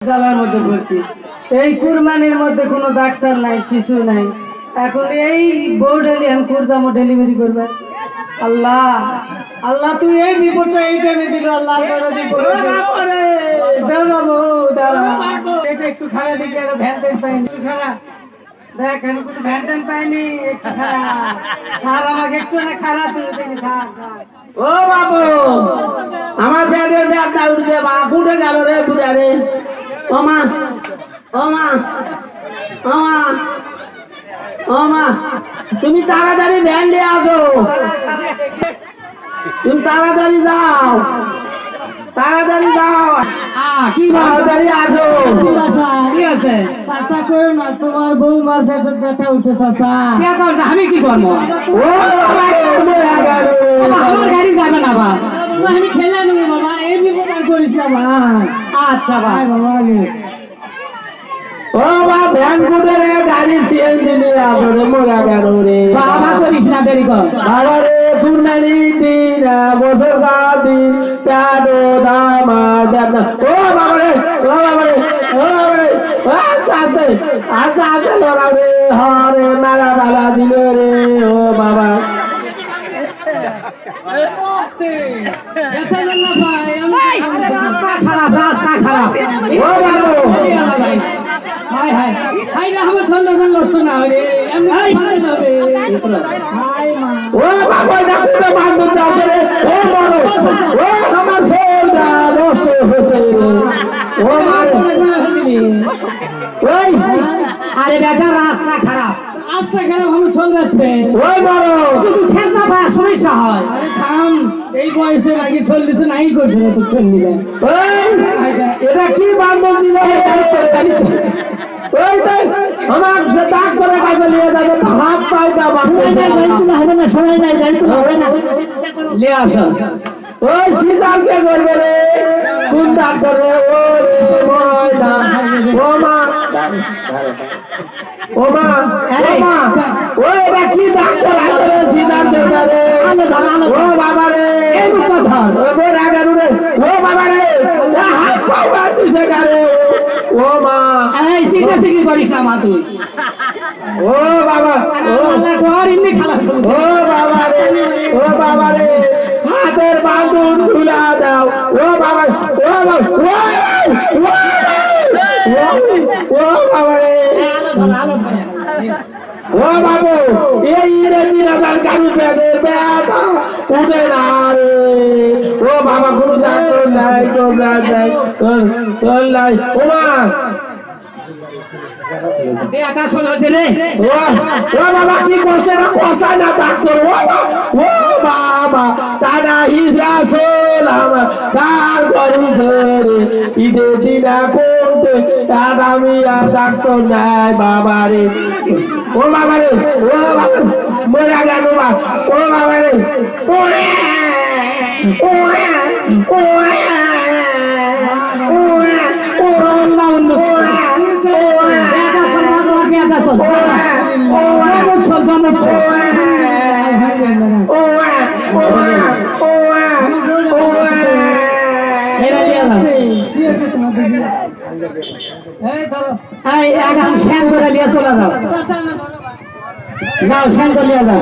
জ্বালার মধ্যে পড়ছি। এই কুরবানির মধ্যে কোনো ডাক্তার নাই, কিছু নাই। এখন এই বউ কুরজামো ডেলিভারি করবে। আল্লাহ আল্লাহ, তুই এই বিপদটা এই টাইমে দিল। আল্লাহ এটা একটু খারাপ দিকে, একটা ভ্যান ট্যান পাইনি, একটু খারাপ দেখ, কোনো ভ্যান ট্যান পাইনি, একটু খারাপ। স্যার আমাকে একটু না খারাপ তুই থাক। ও বাবু, আমার ব্যাগের ব্যাগটা উঠে উঠে গেল রে বুড়া রে। ও মা, ও মা, ও মা, ও মা, তুমি তাড়াতাড়ি ভ্যান নিয়ে আসো। তুমি তাড়াতাড়ি যাও, তাড়াতাড়ি যাও। কি তাড়াতাড়ি আসো। কি আছে চাচা? কই না, তোমার বউ মার পেটে ব্যথা উঠছে চাচা। আমি কি করবো? ও আমার গাড়ি যাবে না বা, আমি খেলে নেবো বাবা। এই বিপদ আর করিস না ভাই। আচ্ছা ভাই বাবা, ও বা ভ্যান করে রে, গাড়ি সিএনজি নিয়ে আসো রে, মোরা গেল রে। বাবা করিস না, দেরি কর বাবা রে। কুরবানি দিন, বছর দিন, প্যাডো দামা বেদনা। ও বাবা রে, ও বাবা রে, ও বাবা রে, আস্তে আস্তে আস্তে আস্তে লড়া রে। হরে মারা বালা দিল রে। ও বাবা, খারাপ, রাস্তা খারাপ। ও বাবা, আমার সন্দেহ নষ্ট না হবে। ও বাবা, ডাক্তার বান্ধব দাও রে। ও বলো, ও আমার সোলটা নষ্ট হয়েছে। ও ওই আরে বেটা, রাস্তা খারাপ, রাস্তা খারাপ, আমার চল বাঁচবে। ওই বলো, খেলনা পাওয়ার সমস্যা হয়। আরে থাম, এই বয়সে নাকি চল্লিশ নাই করছে না, তো চল নিবে। এটা কি বান্ধব দিল? ওই দেখ, আমার দাগ করে কাজে নিয়ে যাবে, হাত পাউটা হবে না, সময় নাই, গাড়ি তো হবে না। লে আসো। ওই সিজালকে করবে রে, কোন ডাক্তার রে? ও ময়না, ও মা, ও মা, ও মা, ও এটা কি ডাক্তার আছে রে? সিজাল করবে রে। ও বাবা রে, ও বোরা গারু রে। ও বাবা রে, হাত পাউটা দিছে গারে। ও মা, এই সিগা করিস না মা তুই। ও বাবা, ও আল্লাহ ঘর ইন্নি খালা। ও বাবা রে, ও বাবা রে, হাতের বাঁধন খুলা দাও। ও বাবা, ও বাবা, ও বাবা রে, ও বাবু, এই ইংরেজি কারু পেটের ব্যথা উঠে না রে। ও বাবা, কোনো ডাক্তার নাই, তোর নাই, তোর নাই। ও মা, ও বাবা, কি করছে না? কষায় না ডাক্তার। ও বাবা, তারা হিজরা সোল আমার কার করছে রে। ঈদের দিনা কোনতে তার আমি আর ডাক্তার নাই বাবা রে। ও বাবা রে, ও বাবা, মরা গেল বা। ও বাবা রে, ও ও ও চলে যাও, যাও শ্যান করে যাও।